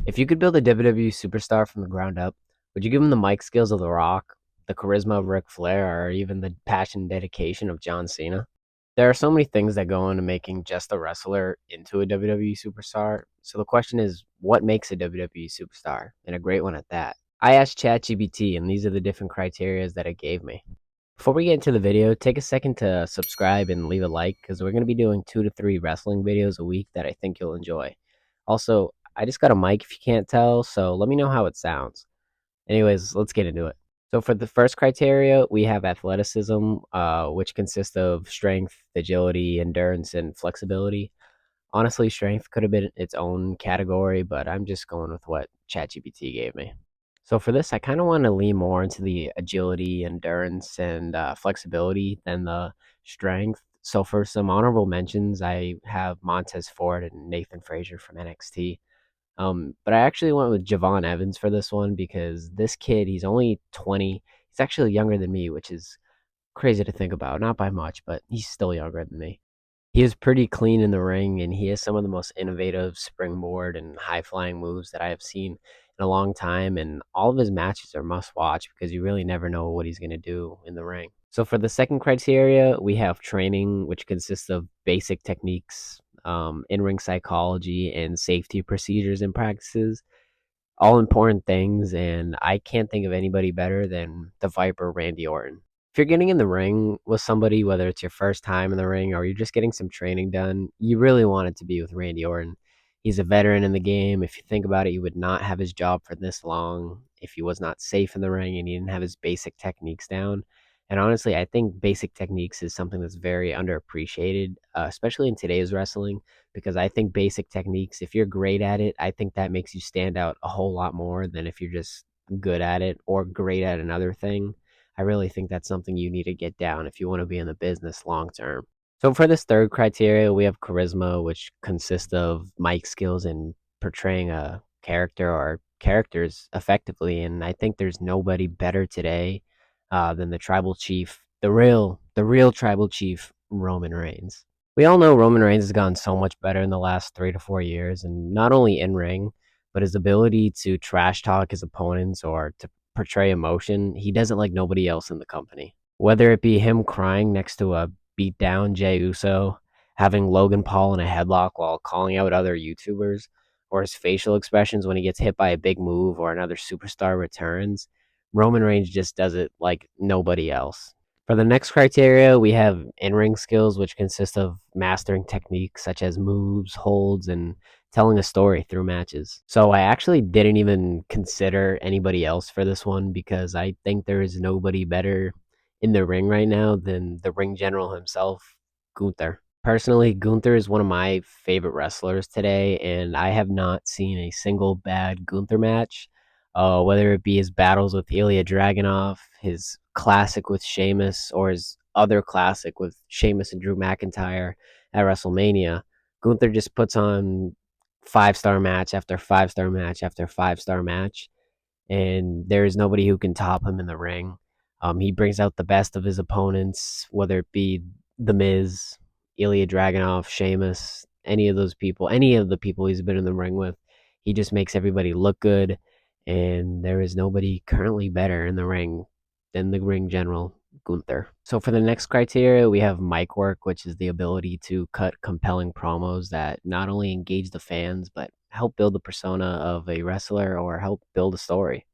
If you could build a WWE superstar from the ground up, would you give him the mic skills of The Rock, the charisma of Ric Flair, or even the passion and dedication of John Cena? There are so many things that go into making just a wrestler into a WWE superstar. So the question is, what makes a WWE superstar? And a great one at that. I asked ChatGPT, and these are the different criteria that it gave me. Before we get into the video, take a second to subscribe and leave a like because we're going to be doing 2 to 3 wrestling videos a week that I think you'll enjoy. Also, I just got a mic if you can't tell, so let me know how it sounds. Anyways, let's get into it. So for the first criteria, we have athleticism, which consists of strength, agility, endurance, and flexibility. Honestly, strength could have been its own category, but I'm just going with what ChatGPT gave me. So for this, I kind of want to lean more into the agility, endurance, and flexibility than the strength. So for some honorable mentions, I have Montez Ford and Nathan Frazier from NXT. But I actually went with Javon Evans for this one because this kid, he's only 20. He's actually younger than me, which is crazy to think about. Not by much, but he's still younger than me. He is pretty clean in the ring, and he has some of the most innovative springboard and high flying moves that I have seen in a long time. And all of his matches are must watch because you really never know what he's going to do in the ring. So, for the second criteria, we have training, which consists of basic techniques, in ring psychology, and safety procedures and practices. All important things, and I can't think of anybody better than the Viper Randy Orton. If you're getting in the ring with somebody, whether it's your first time in the ring or you're just getting some training done, you really want it to be with Randy Orton. He's a veteran in the game. If you think about it, he would not have his job for this long if he was not safe in the ring and he didn't have his basic techniques down. And honestly, I think basic techniques is something that's very underappreciated, especially in today's wrestling, because I think basic techniques, if you're great at it, I think that makes you stand out a whole lot more than if you're just good at it or great at another thing. I really think that's something you need to get down if you want to be in the business long term. So for this third criteria, we have charisma, which consists of mic skills and portraying a character or characters effectively. And I think there's nobody better today than the tribal chief, the real tribal chief, Roman Reigns. We all know Roman Reigns has gotten so much better in the last 3 to 4 years, and not only in ring, but his ability to trash talk his opponents or to portray emotion, he does it like nobody else in the company. Whether it be him crying next to a beat down Jey Uso, having Logan Paul in a headlock while calling out other YouTubers, or his facial expressions when he gets hit by a big move or another superstar returns, Roman Reigns just does it like nobody else. For the next criteria, we have in ring skills, which consist of mastering techniques such as moves, holds, and telling a story through matches. So I actually didn't even consider anybody else for this one because I think there is nobody better in the ring right now than the ring general himself, Gunther. Personally, Gunther is one of my favorite wrestlers today, and I have not seen a single bad Gunther match. Whether it be his battles with Ilya Dragunov, his classic with Sheamus, or his other classic with Sheamus and Drew McIntyre at WrestleMania, Gunther just puts on 5-star match after 5-star match after 5-star match, and there is nobody who can top him in the ring. He brings out the best of his opponents, whether it be The Miz, Ilya Dragunov, Sheamus, any of those people, any of the people he's been in the ring with. He just makes everybody look good, and there is nobody currently better in the ring than the ring general, Gunther. So for the next criteria, we have mic work, which is the ability to cut compelling promos that not only engage the fans, but help build the persona of a wrestler or help build a story.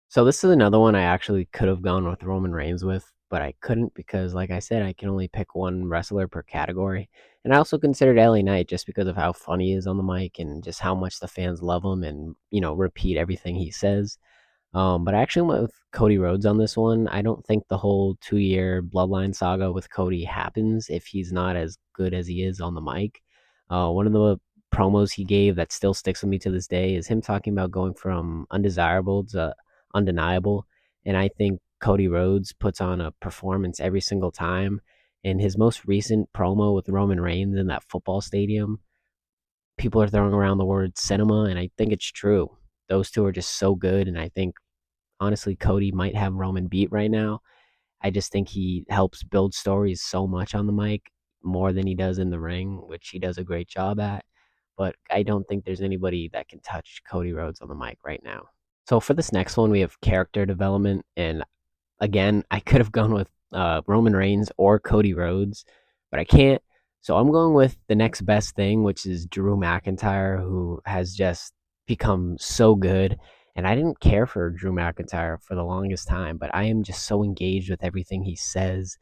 So this is another one I actually could have gone with Roman Reigns with, but I couldn't because, like I said, I can only pick one wrestler per category. And I also considered LA Knight just because of how funny he is on the mic and just how much the fans love him and, repeat everything he says. But I actually went with Cody Rhodes on this one. I don't think the whole 2 year Bloodline saga with Cody happens if he's not as good as he is on the mic. One of the promos he gave that still sticks with me to this day is him talking about going from undesirable to undeniable. And I think Cody Rhodes puts on a performance every single time. And his most recent promo with Roman Reigns in that football stadium, people are throwing around the word cinema, and I think it's true. Those two are just so good, and I think honestly Cody might have Roman beat right now. I just think he helps build stories so much on the mic more than he does in the ring, which he does a great job at. but I don't think there's anybody that can touch Cody Rhodes on the mic right now. So for this next one, we have character development, and again, I could have gone with Roman Reigns or Cody Rhodes, but I can't. So I'm going with the next best thing, which is Drew McIntyre, who has just become so good. And I didn't care for Drew McIntyre for the longest time, but I am just so engaged with everything he says.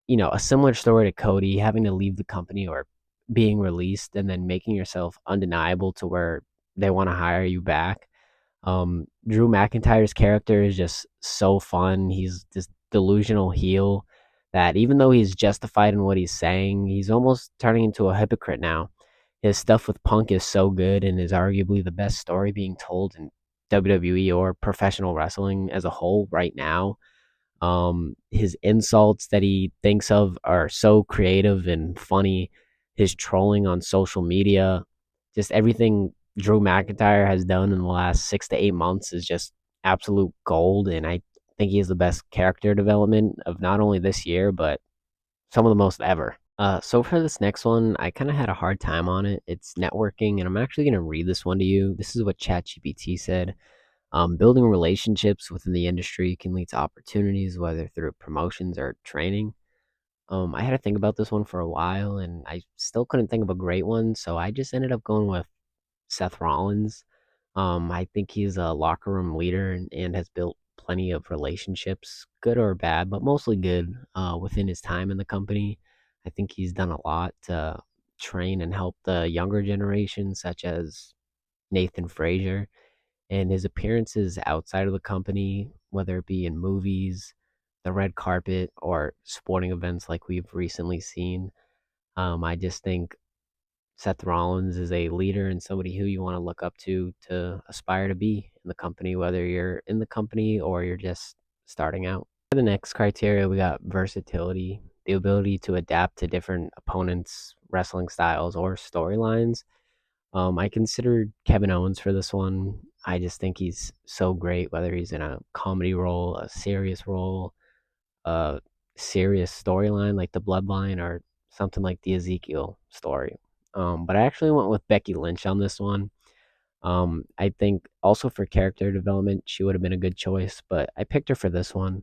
A similar story to Cody, having to leave the company or being released and then making yourself undeniable to where they want to hire you back. Drew McIntyre's character is just so fun. He's this delusional heel that even though he's justified in what he's saying, he's almost turning into a hypocrite now. His stuff with Punk is so good and is arguably the best story being told in WWE or professional wrestling as a whole right now. His insults that he thinks of are so creative and funny. His trolling on social media, just everything Drew McIntyre has done in the last 6 to 8 months is just absolute gold. And I think he has the best character development of not only this year, but some of the most ever. So for this next one, I kind of had a hard time on it. It's networking, and I'm actually going to read this one to you. This is what ChatGPT said. Building relationships within the industry can lead to opportunities, whether through promotions or training. I had to think about this one for a while, and I still couldn't think of a great one, so I just ended up going with Seth Rollins. I think he's a locker room leader and has built plenty of relationships, good or bad, but mostly good, within his time in the company. I think he's done a lot to train and help the younger generation, such as Nathan Frazier, and his appearances outside of the company, whether it be in movies, the red carpet, or sporting events like we've recently seen. I just think Seth Rollins is a leader and somebody who you want to look up to aspire to be in the company, whether you're in the company or you're just starting out. For the next criteria, we got versatility, the ability to adapt to different opponents, wrestling styles, or storylines. I considered Kevin Owens for this one. I just think he's so great, whether he's in a comedy role, a serious role, a serious storyline like the Bloodline, or something like the Ezekiel story. But I actually went with Becky Lynch on this one. I think also for character development, she would have been a good choice, but I picked her for this one.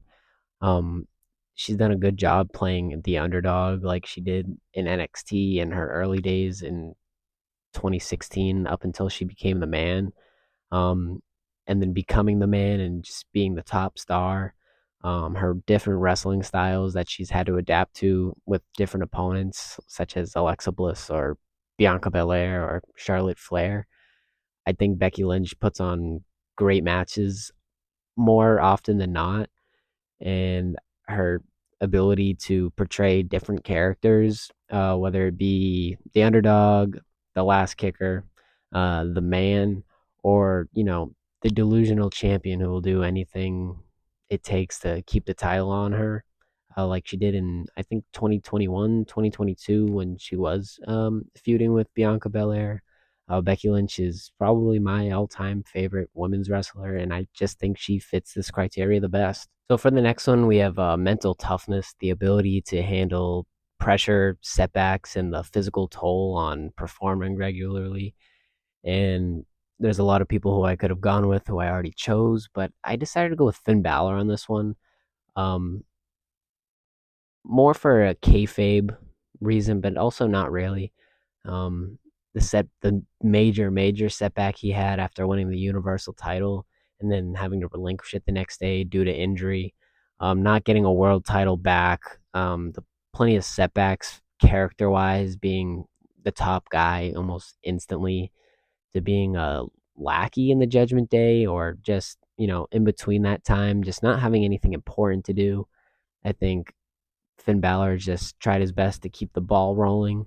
Um, she's done a good job playing the underdog like she did in NXT in her early days in 2016 up until she became the man, um, and then becoming the man and just being the top star. Her different wrestling styles that she's had to adapt to with different opponents, such as Alexa Bliss or Bianca Belair or Charlotte Flair. I think Becky Lynch puts on great matches more often than not, and her ability to portray different characters, whether it be the underdog, the last kicker, the man, or the delusional champion who will do anything it takes to keep the title on her, like she did in I think 2021, 2022 when she was feuding with Bianca Belair. Becky Lynch is probably my all-time favorite women's wrestler, and I just think she fits this criteria the best. So for the next one, we have mental toughness, the ability to handle pressure, setbacks, and the physical toll on performing regularly. And there's a lot of people who I could have gone with who I already chose, but I decided to go with Finn Balor on this one. Um, More for a kayfabe reason, but also not really. Um, the major setback he had after winning the Universal title and then having to relinquish it the next day due to injury, not getting a world title back, the plenty of setbacks character wise, being the top guy almost instantly to being a lackey in the Judgment Day or just in between that time, just not having anything important to do. I think Finn Balor just tried his best to keep the ball rolling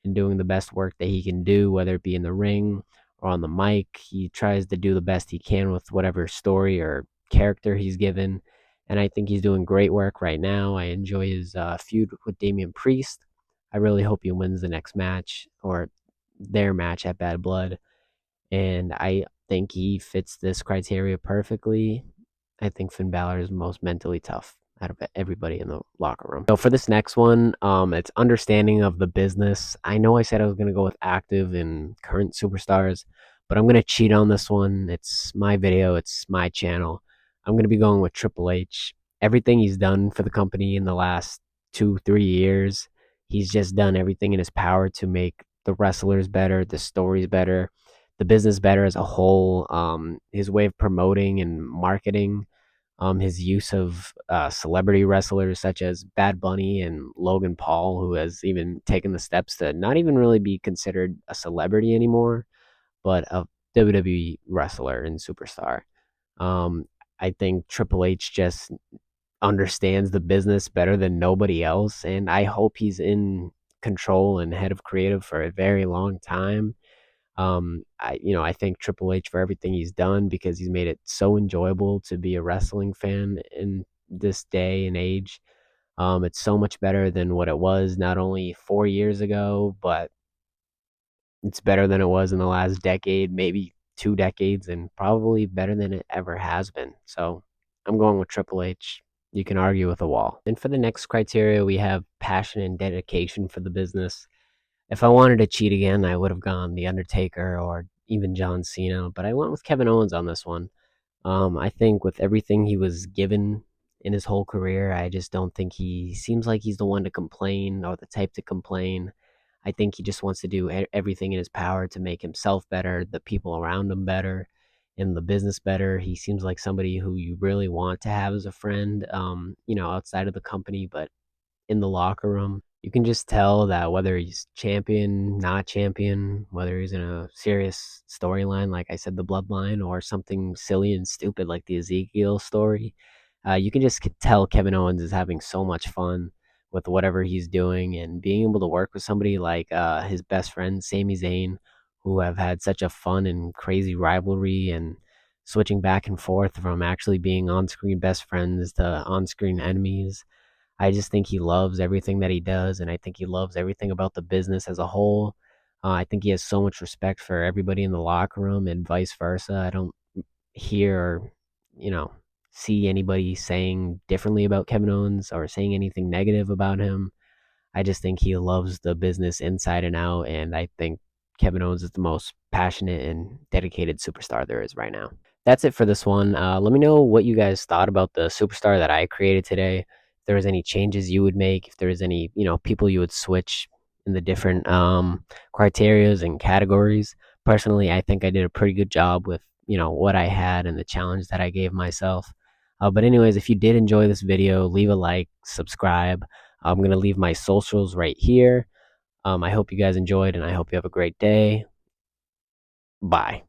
and doing the best work that he can do, whether it be in the ring or on the mic. He tries to do the best he can with whatever story or character he's given. And I think he's doing great work right now. I enjoy his feud with Damian Priest. I really hope he wins the next match or their match at Bad Blood. And I think he fits this criteria perfectly. I think Finn Balor is most mentally tough. out of everybody in the locker room. So for this next one, it's understanding of the business. I know I said I was gonna go with active and current superstars, but I'm gonna cheat on this one. It's my video, it's my channel. I'm gonna be going with Triple H. Everything he's done for the company in the last 2, 3 years, he's just done everything in his power to make the wrestlers better, the stories better, the business better as a whole. His way of promoting and marketing, his use of celebrity wrestlers such as Bad Bunny and Logan Paul, who has even taken the steps to not even really be considered a celebrity anymore, but a WWE wrestler and superstar. Um, I think Triple H just understands the business better than nobody else, and I hope he's in control and head of creative for a very long time. I thank Triple H for everything he's done because he's made it so enjoyable to be a wrestling fan in this day and age. It's so much better than what it was not only 4 years ago, but it's better than it was in the last decade, maybe 2 decades, and probably better than it ever has been. So I'm going with Triple H. You can argue with a wall. And for the next criteria, we have passion and dedication for the business. If I wanted to cheat again, I would have gone The Undertaker or even John Cena, but I went with Kevin Owens on this one. I think with everything he was given in his whole career, I just don't think he seems like he's the one to complain or the type to complain. I think he just wants to do everything in his power to make himself better, the people around him better, and the business better. He seems like somebody who you really want to have as a friend, outside of the company, but in the locker room. You can just tell that whether he's champion, not champion, whether he's in a serious storyline, like I said, the bloodline, or something silly and stupid like the Ezekiel story, you can just tell Kevin Owens is having so much fun with whatever he's doing, and being able to work with somebody like his best friend, Sami Zayn, who have had such a fun and crazy rivalry and switching back and forth from actually being on screen best friends to on screen enemies. I just think he loves everything that he does, and I think he loves everything about the business as a whole. I think he has so much respect for everybody in the locker room, and vice versa. I don't hear or, you know, see anybody saying differently about Kevin Owens or saying anything negative about him. I just think he loves the business inside and out, and I think Kevin Owens is the most passionate and dedicated superstar there is right now. That's it for this one. Let me know what you guys thought about the superstar that I created today. If there was any changes you would make, if there was any, people you would switch in the different criterias and categories. Personally, I think I did a pretty good job with, what I had and the challenge that I gave myself. But anyways, if you did enjoy this video, leave a like, subscribe. I'm going to leave my socials right here. I hope you guys enjoyed, and I hope you have a great day. Bye.